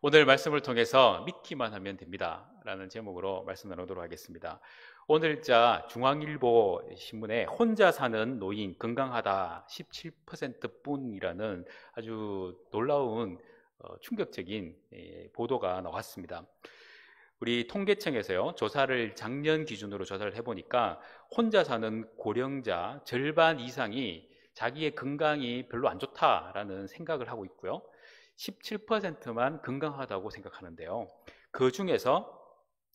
오늘 말씀을 통해서 믿기만 하면 됩니다 라는 제목으로 말씀 나누도록 하겠습니다. 오늘자 중앙일보 신문에 혼자 사는 노인 건강하다 17% 뿐이라는 아주 놀라운 충격적인 보도가 나왔습니다. 우리 통계청에서요, 조사를 작년 기준으로 조사를 해보니까 혼자 사는 고령자 절반 이상이 자기의 건강이 별로 안 좋다라는 생각을 하고 있고요. 17%만 건강하다고 생각하는데요. 그 중에서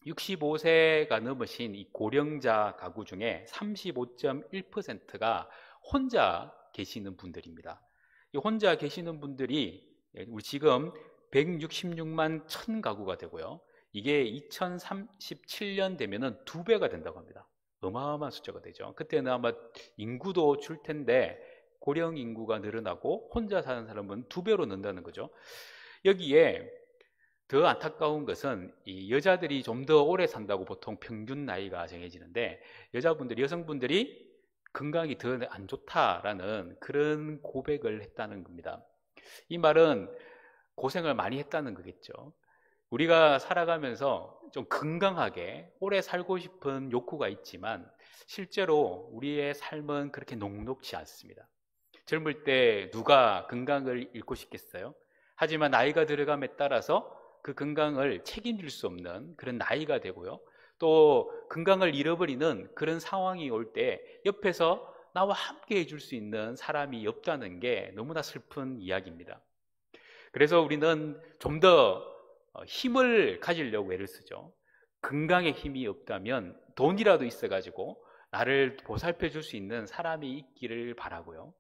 65세가 넘으신 이 고령자 가구 중에 35.1%가 혼자 계시는 분들입니다. 이 혼자 계시는 분들이 우리 지금 166만 1000 가구가 되고요. 이게 2037년 되면은 2배가 된다고 합니다. 어마어마한 숫자가 되죠. 그때는 아마 인구도 줄 텐데 고령 인구가 늘어나고 혼자 사는 사람은 2배로 는다는 거죠. 여기에 더 안타까운 것은 이 여자들이 좀 더 오래 산다고 보통 평균 나이가 정해지는데 여성분들이 건강이 더 안 좋다라는 그런 고백을 했다는 겁니다. 이 말은 고생을 많이 했다는 거겠죠. 우리가 살아가면서 좀 건강하게 오래 살고 싶은 욕구가 있지만 실제로 우리의 삶은 그렇게 녹록지 않습니다. 젊을 때 누가 건강을 잃고 싶겠어요? 하지만 나이가 들어감에 따라서 그 건강을 책임질 수 없는 그런 나이가 되고요. 또 건강을 잃어버리는 그런 상황이 올 때 옆에서 나와 함께 해줄 수 있는 사람이 없다는 게 너무나 슬픈 이야기입니다. 그래서 우리는 좀 더 힘을 가지려고 애를 쓰죠. 건강에 힘이 없다면 돈이라도 있어가지고 나를 보살펴 줄 수 있는 사람이 있기를 바라고요.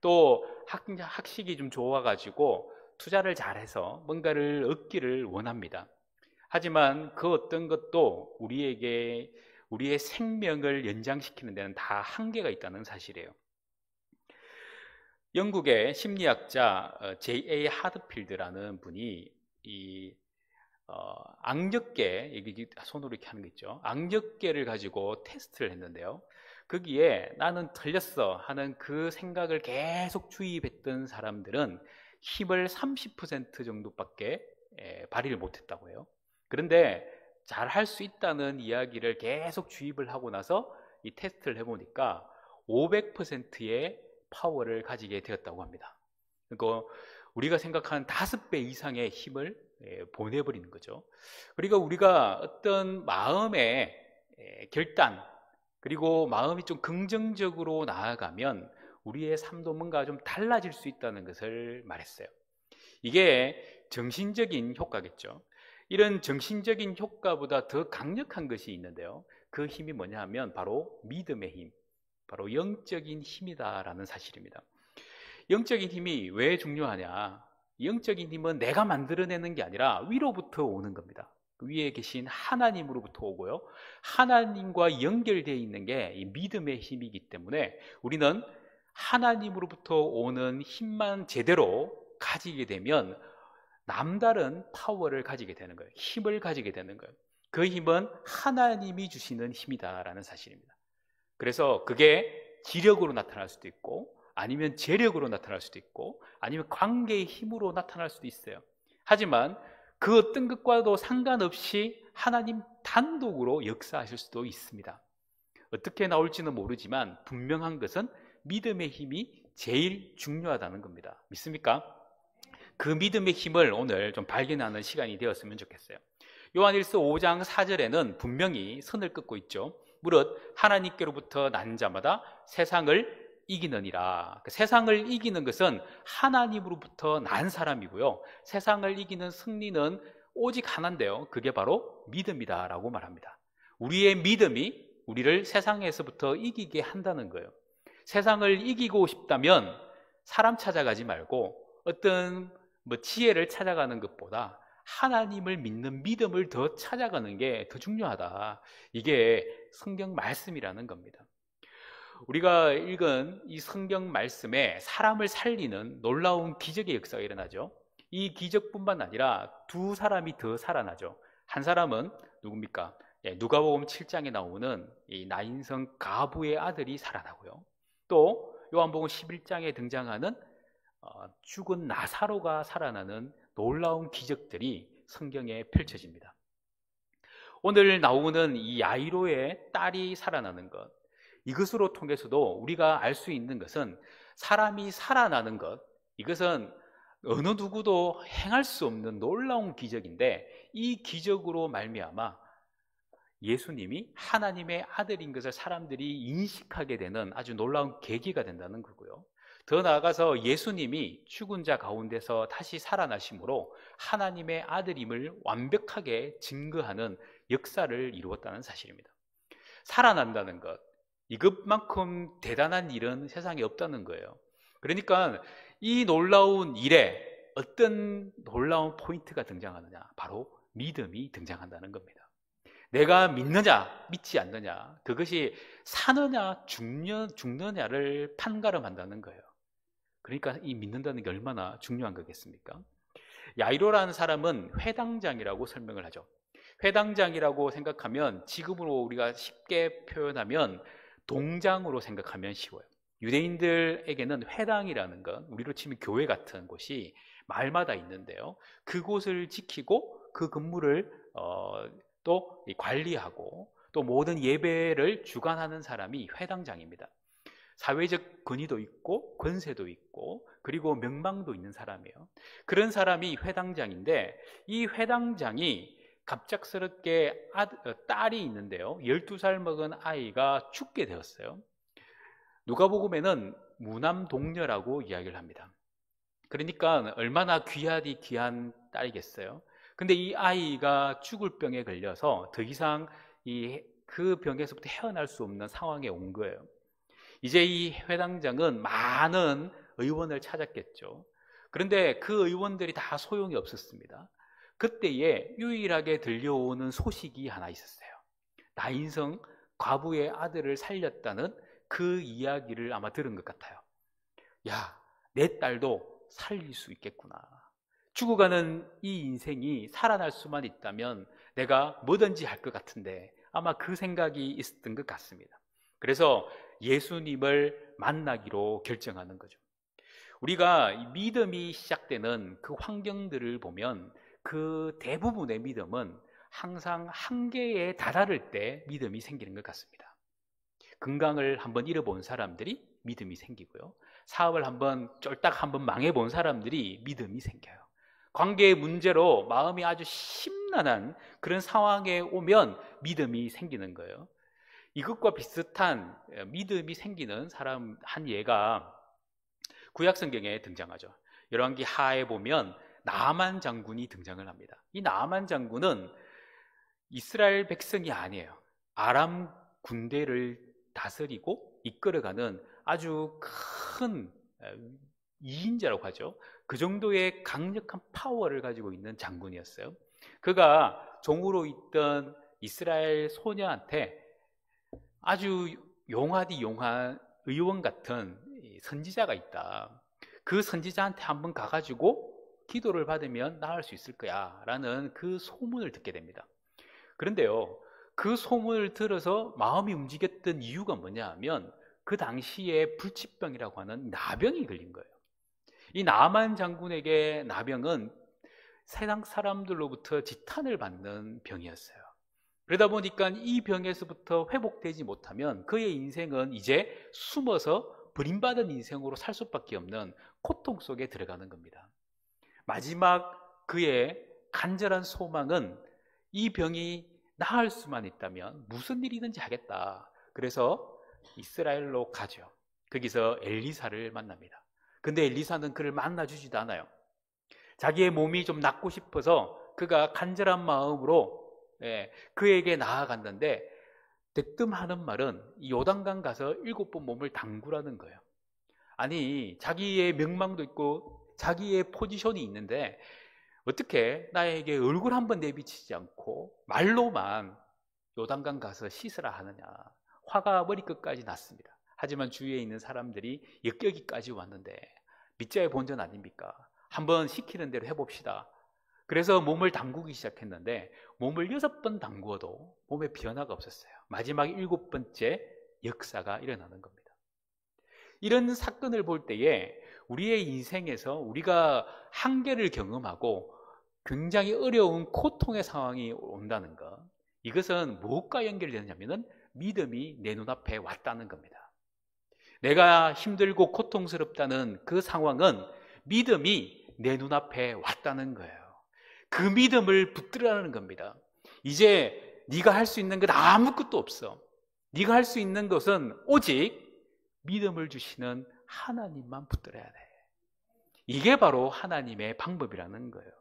또 학식이 좀 좋아가지고 투자를 잘해서 뭔가를 얻기를 원합니다. 하지만 그 어떤 것도 우리의 생명을 연장시키는 데는 다 한계가 있다는 사실이에요. 영국의 심리학자 J.A. 하드필드라는 분이 이 악력계, 이게 손으로 이렇게 하는 거 있죠. 악력계를 가지고 테스트를 했는데요. 거기에 나는 틀렸어 하는 그 생각을 계속 주입했던 사람들은 힘을 30% 정도밖에 발휘를 못했다고 해요. 그런데 잘 할 수 있다는 이야기를 계속 주입을 하고 나서 이 테스트를 해보니까 500%의 파워를 가지게 되었다고 합니다. 그러니까 우리가 생각한 5배 이상의 힘을 보내버리는 거죠. 그러니까 우리가 어떤 마음의 결단, 그리고 마음이 좀 긍정적으로 나아가면 우리의 삶도 뭔가 좀 달라질 수 있다는 것을 말했어요. 이게 정신적인 효과겠죠. 이런 정신적인 효과보다 더 강력한 것이 있는데요. 그 힘이 뭐냐 하면 바로 믿음의 힘, 바로 영적인 힘이다라는 사실입니다. 영적인 힘이 왜 중요하냐? 영적인 힘은 내가 만들어내는 게 아니라 위로부터 오는 겁니다. 그 위에 계신 하나님으로부터 오고요. 하나님과 연결되어 있는 게 이 믿음의 힘이기 때문에 우리는 하나님으로부터 오는 힘만 제대로 가지게 되면 남다른 파워를 가지게 되는 거예요. 힘을 가지게 되는 거예요. 그 힘은 하나님이 주시는 힘이다라는 사실입니다. 그래서 그게 기력으로 나타날 수도 있고 아니면 재력으로 나타날 수도 있고 아니면 관계의 힘으로 나타날 수도 있어요. 하지만 그 어떤 것과도 상관없이 하나님 단독으로 역사하실 수도 있습니다. 어떻게 나올지는 모르지만 분명한 것은 믿음의 힘이 제일 중요하다는 겁니다. 믿습니까? 그 믿음의 힘을 오늘 좀 발견하는 시간이 되었으면 좋겠어요. 요한일서 5장 4절에는 분명히 선을 긋고 있죠. 무릇 하나님께로부터 난 자마다 세상을 이기느니라. 세상을 이기는 것은 하나님으로부터 난 사람이고요. 세상을 이기는 승리는 오직 하나인데요. 그게 바로 믿음이다라고 말합니다. 우리의 믿음이 우리를 세상에서부터 이기게 한다는 거예요. 세상을 이기고 싶다면 사람 찾아가지 말고 어떤 지혜를 찾아가는 것보다 하나님을 믿는 믿음을 더 찾아가는 게 더 중요하다. 이게 성경 말씀이라는 겁니다. 우리가 읽은 이 성경 말씀에 사람을 살리는 놀라운 기적의 역사가 일어나죠. 이 기적뿐만 아니라 두 사람이 더 살아나죠. 한 사람은 누굽니까? 누가복음 7장에 나오는 이 나인성 가부의 아들이 살아나고요. 또 요한복음 11장에 등장하는 죽은 나사로가 살아나는 놀라운 기적들이 성경에 펼쳐집니다. 오늘 나오는 이 야이로의 딸이 살아나는 것, 이것으로 통해서도 우리가 알 수 있는 것은 사람이 살아나는 것, 이것은 어느 누구도 행할 수 없는 놀라운 기적인데, 이 기적으로 말미암아 예수님이 하나님의 아들인 것을 사람들이 인식하게 되는 아주 놀라운 계기가 된다는 거고요. 더 나아가서 예수님이 죽은 자 가운데서 다시 살아나심으로 하나님의 아들임을 완벽하게 증거하는 역사를 이루었다는 사실입니다. 살아난다는 것, 이것만큼 대단한 일은 세상에 없다는 거예요. 그러니까 이 놀라운 일에 어떤 놀라운 포인트가 등장하느냐, 바로 믿음이 등장한다는 겁니다. 내가 믿느냐 믿지 않느냐, 그것이 사느냐 죽느냐를 판가름한다는 거예요. 그러니까 이 믿는다는 게 얼마나 중요한 거겠습니까? 야이로라는 사람은 회당장이라고 설명을 하죠. 회당장이라고 생각하면 지금으로 우리가 쉽게 표현하면 동장으로 생각하면 쉬워요. 유대인들에게는 회당이라는 건 우리로 치면 교회 같은 곳이 마을마다 있는데요, 그곳을 지키고 그 건물을 또 관리하고 또 모든 예배를 주관하는 사람이 회당장입니다. 사회적 권위도 있고 권세도 있고 그리고 명망도 있는 사람이에요. 그런 사람이 회당장인데, 이 회당장이 갑작스럽게 딸이 있는데요, 12살 먹은 아이가 죽게 되었어요. 누가복음에는 무남동녀라고 이야기를 합니다. 그러니까 얼마나 귀한 딸이겠어요. 근데 이 아이가 죽을 병에 걸려서 더 이상 그 병에서부터 헤어날 수 없는 상황에 온 거예요. 이제 이 회당장은 많은 의원을 찾았겠죠. 그런데 그 의원들이 다 소용이 없었습니다. 그때에 유일하게 들려오는 소식이 하나 있었어요. 나인성 과부의 아들을 살렸다는 그 이야기를 아마 들은 것 같아요. 야, 내 딸도 살릴 수 있겠구나. 죽어가는 이 인생이 살아날 수만 있다면 내가 뭐든지 할 것 같은데, 아마 그 생각이 있었던 것 같습니다. 그래서 예수님을 만나기로 결정하는 거죠. 우리가 믿음이 시작되는 그 환경들을 보면 그 대부분의 믿음은 항상 한계에 다다를 때 믿음이 생기는 것 같습니다. 건강을 한번 잃어본 사람들이 믿음이 생기고요, 사업을 쫄딱 한번 망해본 사람들이 믿음이 생겨요. 관계의 문제로 마음이 아주 심란한 그런 상황에 오면 믿음이 생기는 거예요. 이것과 비슷한 믿음이 생기는 사람 한 예가 구약성경에 등장하죠. 열왕기 하에 보면 나아만 장군이 등장을 합니다. 이 나아만 장군은 이스라엘 백성이 아니에요. 아람 군대를 다스리고 이끌어가는 아주 큰 2인자라고 하죠. 그 정도의 강력한 파워를 가지고 있는 장군이었어요. 그가 종으로 있던 이스라엘 소녀한테 아주 용하디 용한 의원 같은 선지자가 있다. 그 선지자한테 한번 가가지고 기도를 받으면 나을 수 있을 거야 라는 그 소문을 듣게 됩니다. 그런데요, 그 소문을 들어서 마음이 움직였던 이유가 뭐냐 하면 그 당시에 불치병이라고 하는 나병이 걸린 거예요. 이 나만 장군에게 나병은 세상 사람들로부터 지탄을 받는 병이었어요. 그러다 보니까 이 병에서부터 회복되지 못하면 그의 인생은 이제 숨어서 버림받은 인생으로 살 수밖에 없는 고통 속에 들어가는 겁니다. 마지막 그의 간절한 소망은 이 병이 나을 수만 있다면 무슨 일이든지 하겠다. 그래서 이스라엘로 가죠. 거기서 엘리사를 만납니다. 근데 엘리사는 그를 만나주지도 않아요. 자기의 몸이 좀 낫고 싶어서 그가 간절한 마음으로 그에게 나아갔는데 대뜸 하는 말은 요단강 가서 7번 몸을 담그라는 거예요. 아니, 자기의 명망도 있고 자기의 포지션이 있는데 어떻게 나에게 얼굴 한번 내비치지 않고 말로만 요단강 가서 씻으라 하느냐. 화가 머리끝까지 났습니다. 하지만 주위에 있는 사람들이 여기까지 왔는데 밑자의 본전 아닙니까? 한번 시키는 대로 해봅시다. 그래서 몸을 담그기 시작했는데 몸을 6번 담그어도 몸에 변화가 없었어요. 마지막 7번째 역사가 일어나는 겁니다. 이런 사건을 볼 때에 우리의 인생에서 우리가 한계를 경험하고 굉장히 어려운 고통의 상황이 온다는 것, 이것은 무엇과 연결되느냐면 믿음이 내 눈앞에 왔다는 겁니다. 내가 힘들고 고통스럽다는 그 상황은 믿음이 내 눈앞에 왔다는 거예요. 그 믿음을 붙들으라는 겁니다. 이제 네가 할 수 있는 것 아무것도 없어. 네가 할 수 있는 것은 오직 믿음을 주시는 하나님만 붙들어야 돼. 이게 바로 하나님의 방법이라는 거예요.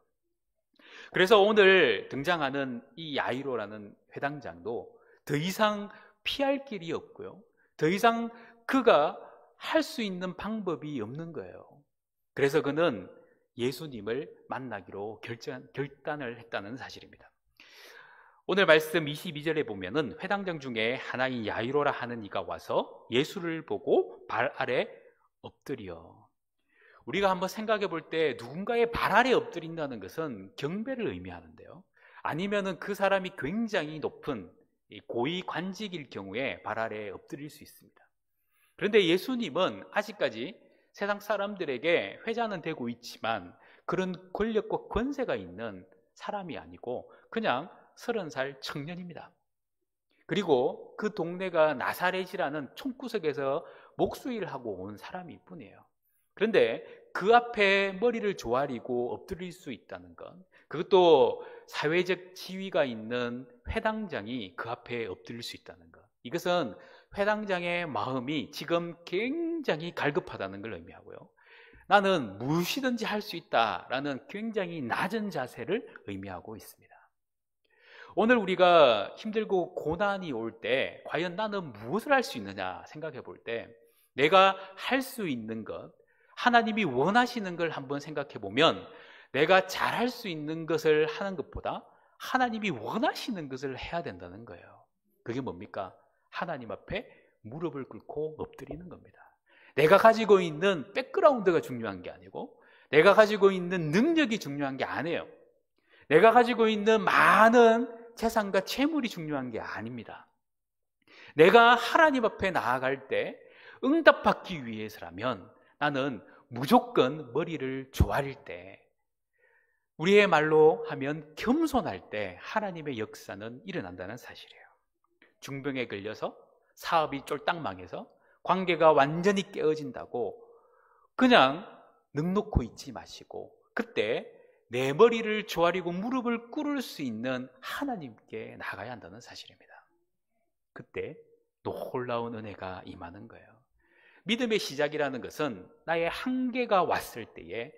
그래서 오늘 등장하는 이 야이로라는 회당장도 더 이상 피할 길이 없고요, 더 이상 그가 할 수 있는 방법이 없는 거예요. 그래서 그는 예수님을 만나기로 결단을 했다는 사실입니다. 오늘 말씀 22절에 보면은 회당장 중에 하나인 야이로라 하는 이가 와서 예수를 보고 발 아래 엎드려. 우리가 한번 생각해 볼 때 누군가의 발 아래 엎드린다는 것은 경배를 의미하는데요, 아니면은 그 사람이 굉장히 높은 고위 관직일 경우에 발 아래 엎드릴 수 있습니다. 그런데 예수님은 아직까지 세상 사람들에게 회자는 되고 있지만 그런 권력과 권세가 있는 사람이 아니고 그냥 30살 청년입니다. 그리고 그 동네가 나사렛이라는 촌구석에서 목수일을 하고 온 사람일 뿐이에요. 그런데 그 앞에 머리를 조아리고 엎드릴 수 있다는 것, 그것도 사회적 지위가 있는 회당장이 그 앞에 엎드릴 수 있다는 것, 이것은 회당장의 마음이 지금 굉장히 갈급하다는 걸 의미하고요, 나는 무엇이든지 할 수 있다라는 굉장히 낮은 자세를 의미하고 있습니다. 오늘 우리가 힘들고 고난이 올 때 과연 나는 무엇을 할 수 있느냐 생각해 볼 때, 내가 할 수 있는 것, 하나님이 원하시는 걸 한번 생각해 보면 내가 잘할 수 있는 것을 하는 것보다 하나님이 원하시는 것을 해야 된다는 거예요. 그게 뭡니까? 하나님 앞에 무릎을 꿇고 엎드리는 겁니다. 내가 가지고 있는 백그라운드가 중요한 게 아니고, 내가 가지고 있는 능력이 중요한 게 아니에요. 내가 가지고 있는 많은 재산과 재물이 중요한 게 아닙니다. 내가 하나님 앞에 나아갈 때 응답받기 위해서라면 나는 무조건 머리를 조아릴 때, 우리의 말로 하면 겸손할 때 하나님의 역사는 일어난다는 사실이에요. 중병에 걸려서 사업이 쫄딱 망해서 관계가 완전히 깨어진다고 그냥 넋놓고 있지 마시고, 그때 내 머리를 조아리고 무릎을 꿇을 수 있는 하나님께 나가야 한다는 사실입니다. 그때 놀라운 은혜가 임하는 거예요. 믿음의 시작이라는 것은 나의 한계가 왔을 때에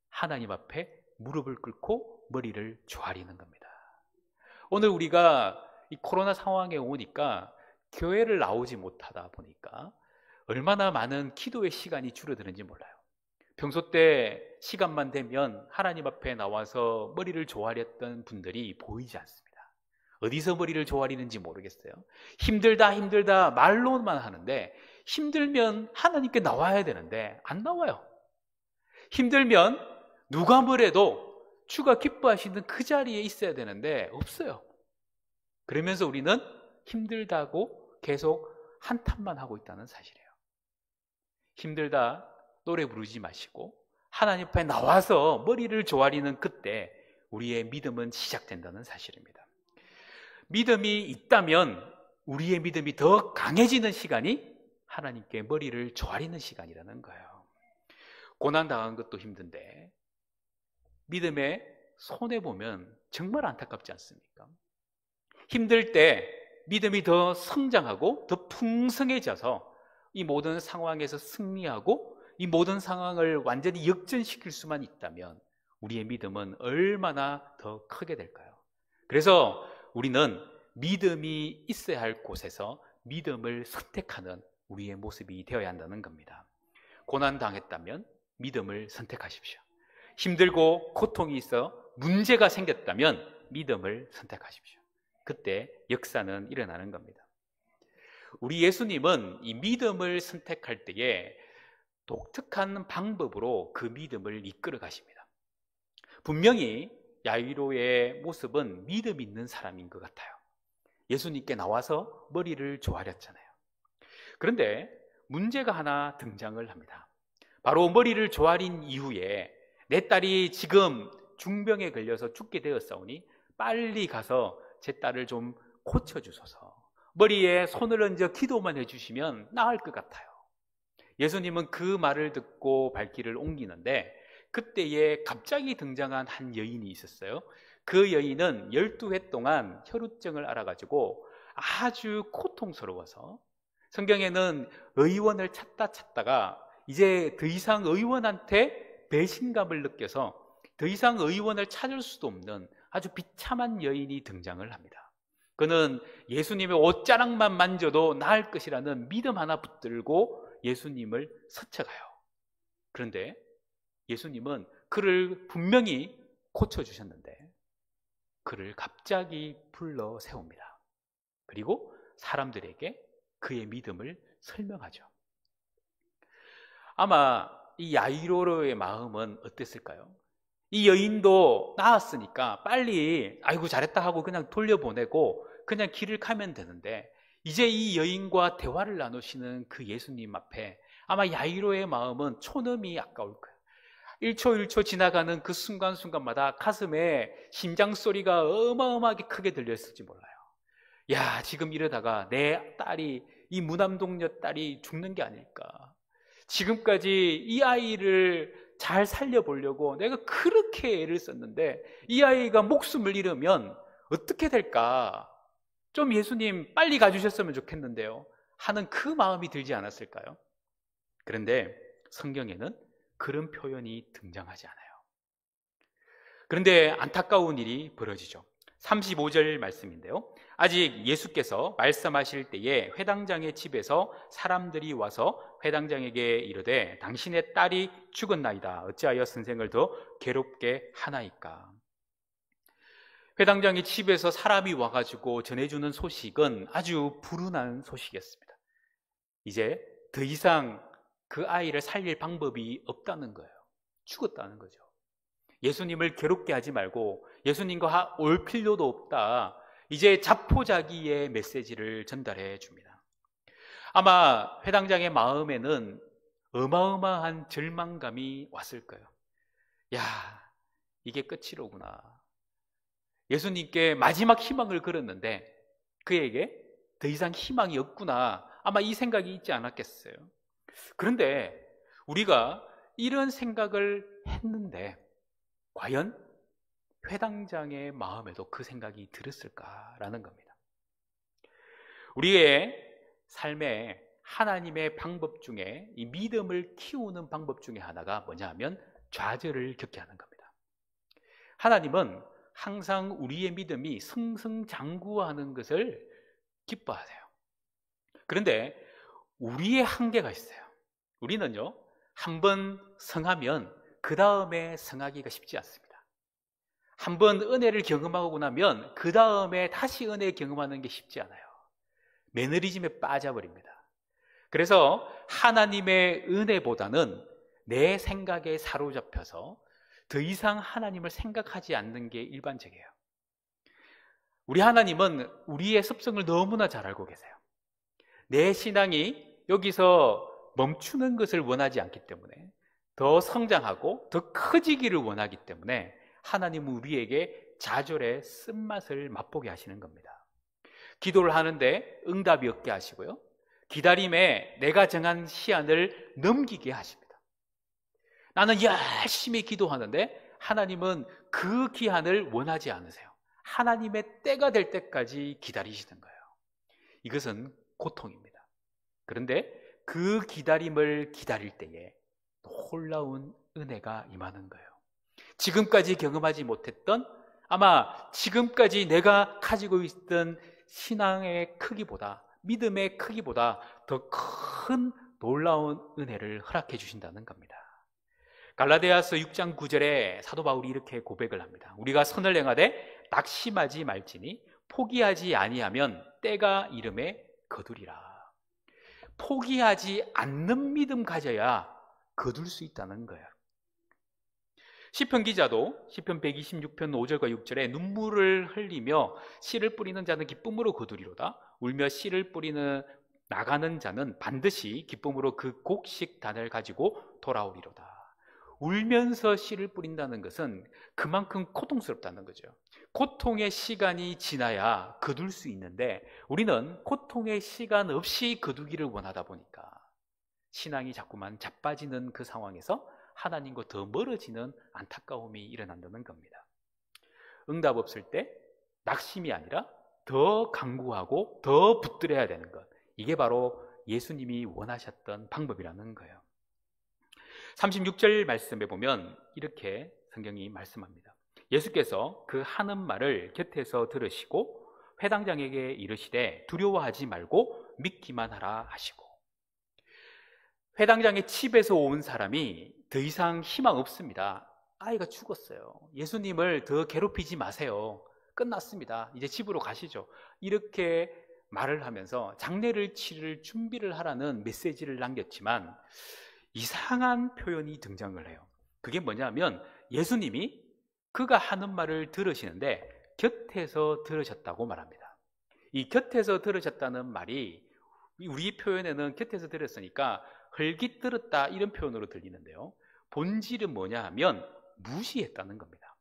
하나님 앞에 무릎을 꿇고 머리를 조아리는 겁니다. 오늘 우리가 이 코로나 상황에 오니까 교회를 나오지 못하다 보니까 얼마나 많은 기도의 시간이 줄어드는지 몰라요. 평소 때 시간만 되면 하나님 앞에 나와서 머리를 조아렸던 분들이 보이지 않습니다. 어디서 머리를 조아리는지 모르겠어요. 힘들다 힘들다 말로만 하는데, 힘들면 하나님께 나와야 되는데 안 나와요. 힘들면 누가 뭐래도 주가 기뻐하시는 그 자리에 있어야 되는데 없어요. 그러면서 우리는 힘들다고 계속 한탄만 하고 있다는 사실이에요. 힘들다 노래 부르지 마시고 하나님 앞에 나와서 머리를 조아리는 그때 우리의 믿음은 시작된다는 사실입니다. 믿음이 있다면 우리의 믿음이 더 강해지는 시간이 하나님께 머리를 조아리는 시간이라는 거예요. 고난당한 것도 힘든데 믿음의 손해보면 정말 안타깝지 않습니까? 힘들 때 믿음이 더 성장하고 더 풍성해져서 이 모든 상황에서 승리하고 이 모든 상황을 완전히 역전시킬 수만 있다면 우리의 믿음은 얼마나 더 크게 될까요? 그래서 우리는 믿음이 있어야 할 곳에서 믿음을 선택하는 우리의 모습이 되어야 한다는 겁니다. 고난당했다면 믿음을 선택하십시오. 힘들고 고통이 있어 문제가 생겼다면 믿음을 선택하십시오. 그때 역사는 일어나는 겁니다. 우리 예수님은 이 믿음을 선택할 때에 독특한 방법으로 그 믿음을 이끌어 가십니다. 분명히 야이로의 모습은 믿음 있는 사람인 것 같아요. 예수님께 나와서 머리를 조아렸잖아요. 그런데 문제가 하나 등장을 합니다. 바로 머리를 조아린 이후에 내 딸이 지금 중병에 걸려서 죽게 되었사오니 빨리 가서 제 딸을 좀 고쳐주소서. 머리에 손을 얹어 기도만 해주시면 나을 것 같아요. 예수님은 그 말을 듣고 발길을 옮기는데 그때에 갑자기 등장한 한 여인이 있었어요. 그 여인은 12해 동안 혈우증을 앓아가지고 아주 고통스러워서 성경에는 의원을 찾다가 이제 더 이상 의원한테 배신감을 느껴서 더 이상 의원을 찾을 수도 없는 아주 비참한 여인이 등장을 합니다. 그는 예수님의 옷자락만 만져도 나을 것이라는 믿음 하나 붙들고 예수님을 스쳐가요. 그런데 예수님은 그를 분명히 고쳐주셨는데 그를 갑자기 불러 세웁니다. 그리고 사람들에게 그의 믿음을 설명하죠. 아마 이 야이로의 마음은 어땠을까요? 이 여인도 나았으니까 빨리 아이고 잘했다 하고 그냥 돌려보내고 그냥 길을 가면 되는데 이제 이 여인과 대화를 나누시는 그 예수님 앞에 아마 야이로의 마음은 촌음이 아까울 거예요. 1초 1초 지나가는 그 순간순간마다 가슴에 심장 소리가 어마어마하게 크게 들렸을지 몰라요. 야, 지금 이러다가 내 딸이, 이 무남동녀 딸이 죽는 게 아닐까. 지금까지 이 아이를 잘 살려보려고 내가 그렇게 애를 썼는데 이 아이가 목숨을 잃으면 어떻게 될까? 좀 예수님 빨리 가주셨으면 좋겠는데요 하는 그 마음이 들지 않았을까요? 그런데 성경에는 그런 표현이 등장하지 않아요. 그런데 안타까운 일이 벌어지죠. 35절 말씀인데요. 아직 예수께서 말씀하실 때에 회당장의 집에서 사람들이 와서 회당장에게 이르되 당신의 딸이 죽었나이다. 어찌하여 선생을 더 괴롭게 하나이까? 회당장의 집에서 사람이 와가지고 전해주는 소식은 아주 불운한 소식이었습니다. 이제 더 이상 그 아이를 살릴 방법이 없다는 거예요. 죽었다는 거죠. 예수님을 괴롭게 하지 말고 예수님과 올 필요도 없다. 이제 자포자기의 메시지를 전달해 줍니다. 아마 회당장의 마음에는 어마어마한 절망감이 왔을 거예요. 야, 이게 끝이로구나. 예수님께 마지막 희망을 걸었는데 그에게 더 이상 희망이 없구나. 아마 이 생각이 있지 않았겠어요. 그런데 우리가 이런 생각을 했는데 과연 회당장의 마음에도 그 생각이 들었을까라는 겁니다. 우리의 삶에 하나님의 방법 중에 이 믿음을 키우는 방법 중에 하나가 뭐냐 하면 좌절을 겪게 하는 겁니다. 하나님은 항상 우리의 믿음이 승승장구하는 것을 기뻐하세요. 그런데 우리의 한계가 있어요. 우리는요, 한번 성하면 그 다음에 성하기가 쉽지 않습니다. 한번 은혜를 경험하고 나면 그 다음에 다시 은혜 경험하는 게 쉽지 않아요. 매너리즘에 빠져버립니다. 그래서 하나님의 은혜보다는 내 생각에 사로잡혀서 더 이상 하나님을 생각하지 않는 게 일반적이에요. 우리 하나님은 우리의 습성을 너무나 잘 알고 계세요. 내 신앙이 여기서 멈추는 것을 원하지 않기 때문에 더 성장하고 더 커지기를 원하기 때문에 하나님은 우리에게 좌절의 쓴맛을 맛보게 하시는 겁니다. 기도를 하는데 응답이 없게 하시고요, 기다림에 내가 정한 시한을 넘기게 하십니다. 나는 열심히 기도하는데 하나님은 그 기한을 원하지 않으세요. 하나님의 때가 될 때까지 기다리시는 거예요. 이것은 고통입니다. 그런데 그 기다림을 기다릴 때에 놀라운 은혜가 임하는 거예요. 지금까지 경험하지 못했던, 아마 지금까지 내가 가지고 있던 신앙의 크기보다, 믿음의 크기보다 더 큰 놀라운 은혜를 허락해 주신다는 겁니다. 갈라디아서 6장 9절에 사도 바울이 이렇게 고백을 합니다. 우리가 선을 행하되 낙심하지 말지니 포기하지 아니하면 때가 이름에 거두리라. 포기하지 않는 믿음 가져야 거둘 수 있다는 거예요. 시편 기자도 시편 126편 5절과 6절에 눈물을 흘리며 씨를 뿌리는 자는 기쁨으로 거두리로다. 울며 씨를 뿌리는 나가는 자는 반드시 기쁨으로 그 곡식단을 가지고 돌아오리로다. 울면서 씨를 뿌린다는 것은 그만큼 고통스럽다는 거죠. 고통의 시간이 지나야 거둘 수 있는데 우리는 고통의 시간 없이 거두기를 원하다 보니까 신앙이 자꾸만 자빠지는 그 상황에서 하나님과 더 멀어지는 안타까움이 일어난다는 겁니다. 응답 없을 때 낙심이 아니라 더 강구하고 더 붙들어야 되는 것, 이게 바로 예수님이 원하셨던 방법이라는 거예요. 36절 말씀에 보면 이렇게 성경이 말씀합니다. 예수께서 그 하는 말을 곁에서 들으시고 회당장에게 이르시되 두려워하지 말고 믿기만 하라 하시고, 회당장의 집에서 온 사람이 더 이상 희망 없습니다. 아이가 죽었어요. 예수님을 더 괴롭히지 마세요. 끝났습니다. 이제 집으로 가시죠. 이렇게 말을 하면서 장례를 치를 준비를 하라는 메시지를 남겼지만 이상한 표현이 등장을 해요. 그게 뭐냐면 예수님이 그가 하는 말을 들으시는데 곁에서 들으셨다고 말합니다. 이 곁에서 들으셨다는 말이 우리 표현에는 곁에서 들었으니까 헐깃 들었다 이런 표현으로 들리는데요, 본질은 뭐냐 하면 무시했다는 겁니다.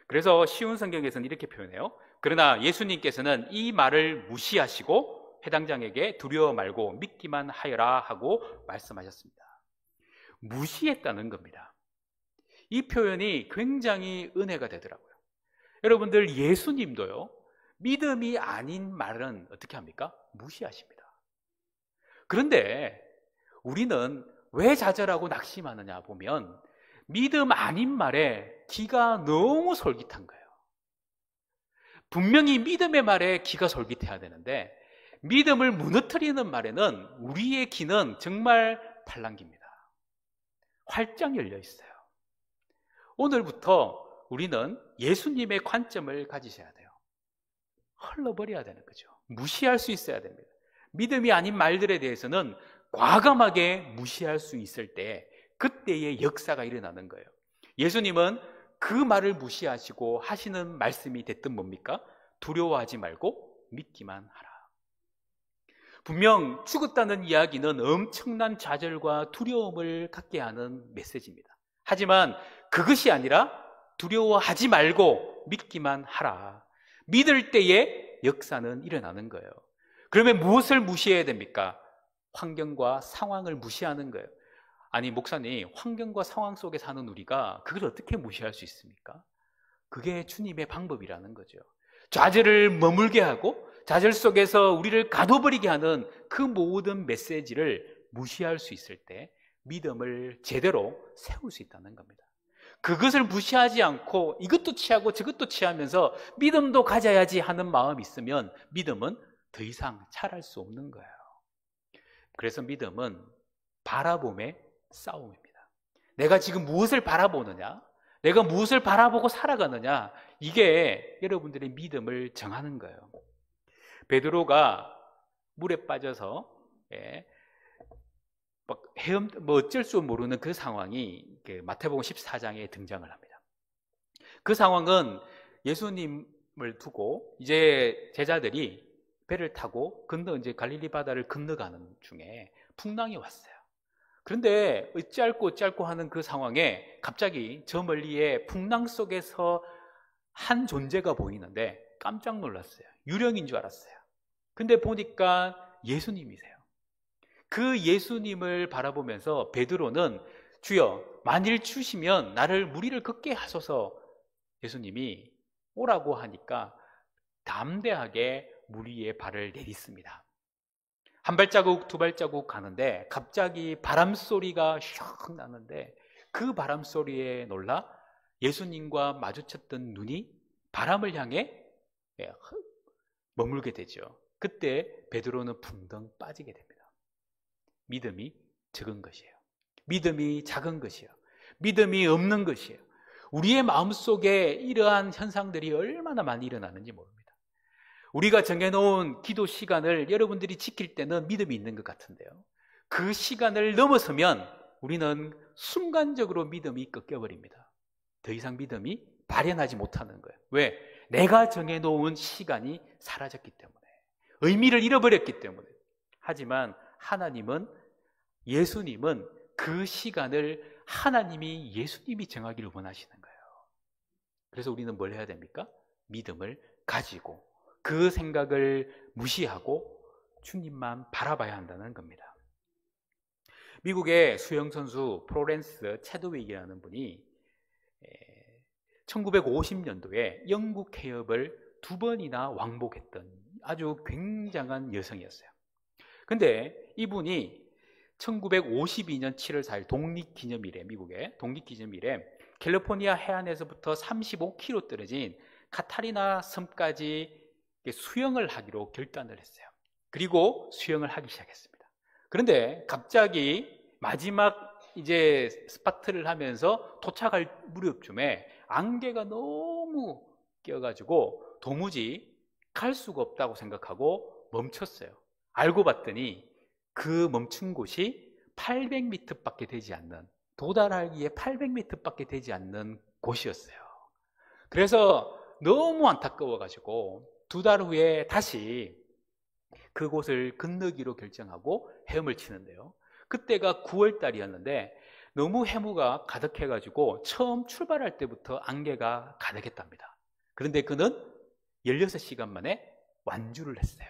그래서 쉬운 성경에서는 이렇게 표현해요. 그러나 예수님께서는 이 말을 무시하시고 회당장에게 두려워 말고 믿기만 하여라 하고 말씀하셨습니다. 무시했다는 겁니다. 이 표현이 굉장히 은혜가 되더라고요. 여러분들, 예수님도요, 믿음이 아닌 말은 어떻게 합니까? 무시하십니다. 그런데 우리는 왜 좌절하고 낙심하느냐 보면 믿음 아닌 말에 귀가 너무 솔깃한 거예요. 분명히 믿음의 말에 귀가 솔깃해야 되는데 믿음을 무너뜨리는 말에는 우리의 귀는 정말 팔랑깁니다. 활짝 열려 있어요. 오늘부터 우리는 예수님의 관점을 가지셔야 돼요. 흘러버려야 되는 거죠. 무시할 수 있어야 됩니다. 믿음이 아닌 말들에 대해서는 과감하게 무시할 수 있을 때 그때의 역사가 일어나는 거예요. 예수님은 그 말을 무시하시고 하시는 말씀이 됐든 뭡니까? 두려워하지 말고 믿기만 하라. 분명 죽었다는 이야기는 엄청난 좌절과 두려움을 갖게 하는 메시지입니다. 하지만 그것이 아니라 두려워하지 말고 믿기만 하라. 믿을 때에 역사는 일어나는 거예요. 그러면 무엇을 무시해야 됩니까? 환경과 상황을 무시하는 거예요. 아니, 목사님, 환경과 상황 속에 사는 우리가 그걸 어떻게 무시할 수 있습니까? 그게 주님의 방법이라는 거죠. 좌절을 머물게 하고 좌절 속에서 우리를 가둬버리게 하는 그 모든 메시지를 무시할 수 있을 때 믿음을 제대로 세울 수 있다는 겁니다. 그것을 무시하지 않고 이것도 취하고 저것도 취하면서 믿음도 가져야지 하는 마음이 있으면 믿음은 더 이상 자랄 수 없는 거예요. 그래서 믿음은 바라봄의 싸움입니다. 내가 지금 무엇을 바라보느냐, 내가 무엇을 바라보고 살아가느냐, 이게 여러분들의 믿음을 정하는 거예요. 베드로가 물에 빠져서 어쩔 줄 모르는 그 상황이 마태복음 14장에 등장을 합니다. 그 상황은 예수님을 두고 이제 제자들이 배를 타고 이제 갈릴리 바다를 건너가는 중에 풍랑이 왔어요. 그런데 어찌할꼬 하는 그 상황에 갑자기 저 멀리에 풍랑 속에서 한 존재가 보이는데 깜짝 놀랐어요. 유령인 줄 알았어요. 근데 보니까 예수님이세요. 그 예수님을 바라보면서 베드로는 주여, 만일 주시면 나를 무리를 걷게 하소서. 예수님이 오라고 하니까 담대하게 물 위에 발을 내딛습니다. 한 발자국 두 발자국 가는데 갑자기 바람 소리가 슉 나는데 그 바람 소리에 놀라 예수님과 마주쳤던 눈이 바람을 향해 머물게 되죠. 그때 베드로는 붕덩 빠지게 됩니다. 믿음이 적은 것이에요. 믿음이 작은 것이에요. 믿음이 없는 것이에요. 우리의 마음속에 이러한 현상들이 얼마나 많이 일어나는지 모릅니다. 우리가 정해놓은 기도 시간을 여러분들이 지킬 때는 믿음이 있는 것 같은데요, 그 시간을 넘어서면 우리는 순간적으로 믿음이 꺾여버립니다. 더 이상 믿음이 발현하지 못하는 거예요. 왜? 내가 정해놓은 시간이 사라졌기 때문에, 의미를 잃어버렸기 때문에. 하지만 예수님은 그 시간을 하나님이 예수님이 정하기를 원하시는 거예요. 그래서 우리는 뭘 해야 됩니까? 믿음을 가지고 그 생각을 무시하고 주님만 바라봐야 한다는 겁니다. 미국의 수영선수 플로렌스 채드윅이라는 분이 1950년도에 영국 해협을 2번이나 왕복했던 아주 굉장한 여성이었어요. 근데 이분이 1952년 7월 4일 독립기념일에, 미국의 독립기념일에 캘리포니아 해안에서부터 35km 떨어진 카타리나 섬까지 수영을 하기로 결단을 했어요. 그리고 수영을 하기 시작했습니다. 그런데 갑자기 마지막 이제 스파트를 하면서 도착할 무렵쯤에 안개가 너무 껴가지고 도무지 갈 수가 없다고 생각하고 멈췄어요. 알고 봤더니 그 멈춘 곳이 800m밖에 되지 않는, 도달하기에 800m밖에 되지 않는 곳이었어요. 그래서 너무 안타까워가지고 2달 후에 다시 그곳을 건너기로 결정하고 헤엄을 치는데요. 그때가 9월 달이었는데 너무 해무가 가득해가지고 처음 출발할 때부터 안개가 가득했답니다. 그런데 그는 16시간 만에 완주를 했어요.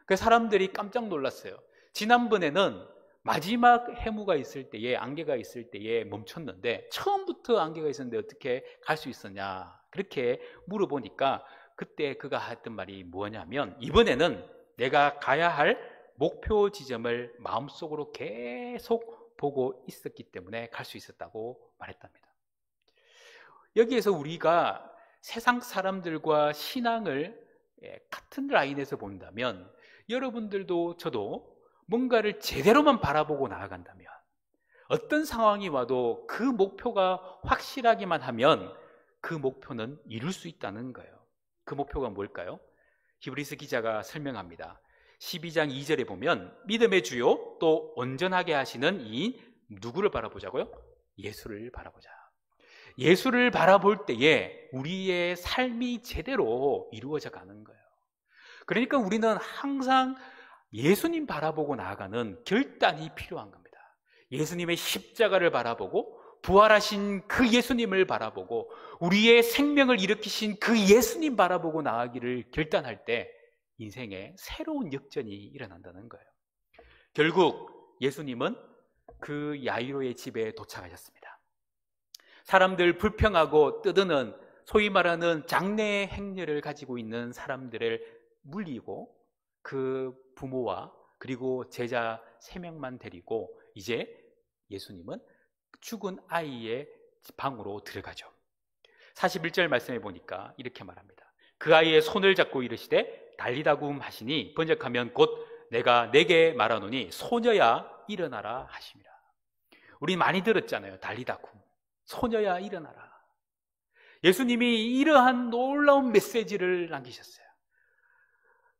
그래서 사람들이 깜짝 놀랐어요. 지난번에는 마지막 해무가 있을 때에, 안개가 있을 때에 멈췄는데 처음부터 안개가 있었는데 어떻게 갈 수 있었냐, 그렇게 물어보니까 그때 그가 했던 말이 뭐냐면, 이번에는 내가 가야 할 목표 지점을 마음속으로 계속 보고 있었기 때문에 갈 수 있었다고 말했답니다. 여기에서 우리가 세상 사람들과 신앙을 같은 라인에서 본다면, 여러분들도 저도 뭔가를 제대로만 바라보고 나아간다면, 어떤 상황이 와도 그 목표가 확실하기만 하면 그 목표는 이룰 수 있다는 거예요. 그 목표가 뭘까요? 히브리서 기자가 설명합니다. 12장 2절에 보면 믿음의 주요 또 온전하게 하시는 이인 누구를 바라보자고요? 예수를 바라보자. 예수를 바라볼 때에 우리의 삶이 제대로 이루어져 가는 거예요. 그러니까 우리는 항상 예수님 바라보고 나아가는 결단이 필요한 겁니다. 예수님의 십자가를 바라보고 부활하신 그 예수님을 바라보고 우리의 생명을 일으키신 그 예수님 바라보고 나아가기를 결단할 때 인생에 새로운 역전이 일어난다는 거예요. 결국 예수님은 그 야이로의 집에 도착하셨습니다. 사람들 불평하고 떠드는, 소위 말하는 장래 행렬을 가지고 있는 사람들을 물리고 그 부모와 그리고 제자 3명만 데리고 이제 예수님은 죽은 아이의 방으로 들어가죠. 41절 말씀해 보니까 이렇게 말합니다. 그 아이의 손을 잡고 이르시되 달리다굼 하시니 번역하면 곧 내가 내게 말하노니 소녀야 일어나라 하심이라. 우리 많이 들었잖아요. 달리다굼, 소녀야 일어나라. 예수님이 이러한 놀라운 메시지를 남기셨어요.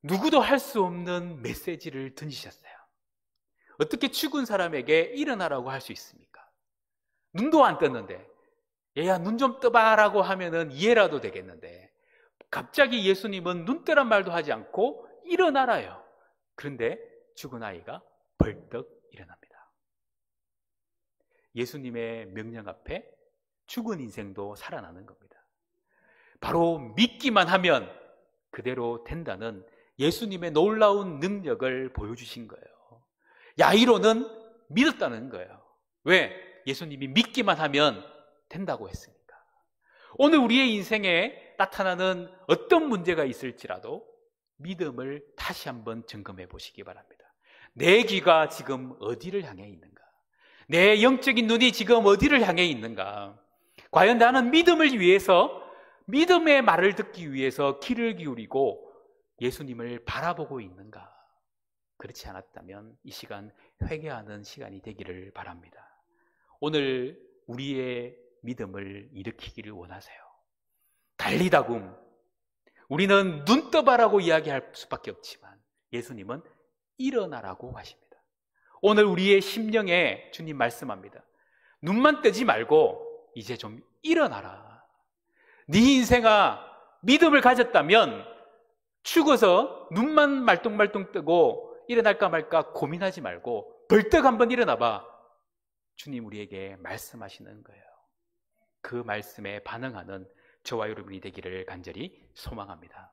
누구도 할 수 없는 메시지를 던지셨어요. 어떻게 죽은 사람에게 일어나라고 할 수 있습니까? 눈도 안 떴는데, 얘야 눈 좀 떠봐라고 하면은 이해라도 되겠는데, 갑자기 예수님은 눈 뜨란 말도 하지 않고 일어나라요. 그런데 죽은 아이가 벌떡 일어납니다. 예수님의 명령 앞에 죽은 인생도 살아나는 겁니다. 바로 믿기만 하면 그대로 된다는 예수님의 놀라운 능력을 보여주신 거예요. 야이로는 믿었다는 거예요. 왜? 예수님이 믿기만 하면 된다고 했으니까. 오늘 우리의 인생에 나타나는 어떤 문제가 있을지라도 믿음을 다시 한번 점검해 보시기 바랍니다. 내 귀가 지금 어디를 향해 있는가? 내 영적인 눈이 지금 어디를 향해 있는가? 과연 나는 믿음을 위해서, 믿음의 말을 듣기 위해서 귀를 기울이고 예수님을 바라보고 있는가? 그렇지 않았다면 이 시간 회개하는 시간이 되기를 바랍니다. 오늘 우리의 믿음을 일으키기를 원하세요. 달리다굼, 우리는 눈 떠봐라고 이야기할 수밖에 없지만 예수님은 일어나라고 하십니다. 오늘 우리의 심령에 주님 말씀합니다. 눈만 뜨지 말고 이제 좀 일어나라. 네 인생아, 믿음을 가졌다면 죽어서 눈만 말똥말똥 뜨고 일어날까 말까 고민하지 말고 벌떡 한번 일어나 봐. 주님 우리에게 말씀하시는 거예요. 그 말씀에 반응하는 저와 여러분이 되기를 간절히 소망합니다.